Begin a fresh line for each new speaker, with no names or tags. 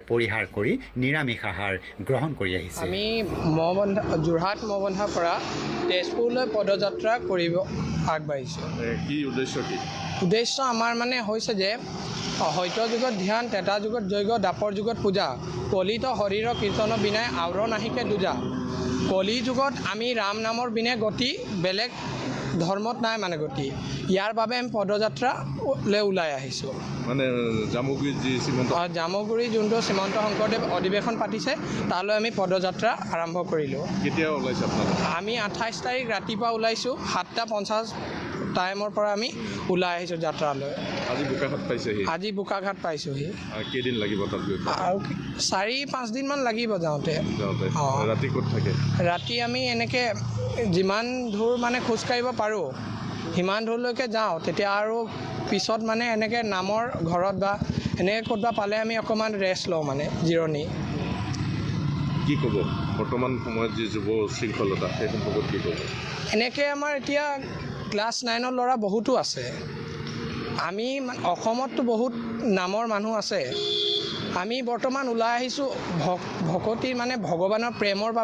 পৰিহাৰ কৰি নিৰামিষ আহাৰ গ্ৰহণ কৰি আহিছে।
আমি যোৰহাট মবন্ধাৰ পৰা তেজপুৰলৈ পদযাত্ৰা কৰিব আগবাঢ়িছোঁ।
কি উদ্দেশ্য কি?
উদ্দেশ্য আমাৰ মানে হৈছে যে সত্য যুগত ধ্যান, তেতা যুগত যজ্ঞ, দাপৰ যুগত পূজা, কলিত শৰীৰৰ কীৰ্তনৰ বিনাই আৱৰণ নাহিকে দূজা। কলি যুগত আমি ৰাম নামৰ বিনে গতি, বেলেগ ধৰ্মত নাই মানে গতি। ইয়াৰ বাবে আমি পদযাত্ৰালৈ ওলাই আহিছোঁ।
মানে জামুগুৰিত যি শ্ৰীমন্ত
জামুগুৰি যোনটো শ্ৰীমন্ত শংকৰদেৱ অধিৱেশন পাতিছে তালৈ আমি পদযাত্ৰা আৰম্ভ কৰিলোঁ।
কেতিয়া ওলাইছে আপোনালোক?
আমি 28 তাৰিখ ৰাতিপুৱা ওলাইছোঁ। 7:50 টাইমৰ পৰা আমি ওলাই আহিছোঁ যাত্ৰালৈ।
আজি বোকাখাট পাইছেহি?
আজি বোকাখাট পাইছোঁহি।
কেইদিন লাগিব তাত গৈ?
আৰু 4-5 দিনমান লাগিব যাওঁতে।
ৰাতি ক'ত থাকে?
ৰাতি আমি এনেকৈ যিমান দূৰ মানে খোজকাঢ়িব পাৰোঁ সিমান দূৰলৈকে যাওঁ। তেতিয়া আৰু পিছত মানে এনেকৈ নামৰ ঘৰত বা এনেকৈ ক'ৰবাত পালে আমি অকণমান ৰেষ্ট লওঁ, মানে জিৰণি।
কি ক'ব বৰ্তমান সময়ত যি যুৱ শৃংখলতা, সেই সম্পৰ্কত কি ক'ব?
এনেকৈ আমাৰ এতিয়া ক্লাছ 9ৰ ল'ৰা বহুতো আছে। আমি অসমততো বহুত নামৰ মানুহ আছে। আমি বৰ্তমান ওলাই আহিছোঁ ভকতি মানে ভগৱানৰ প্ৰেমৰ বাবে।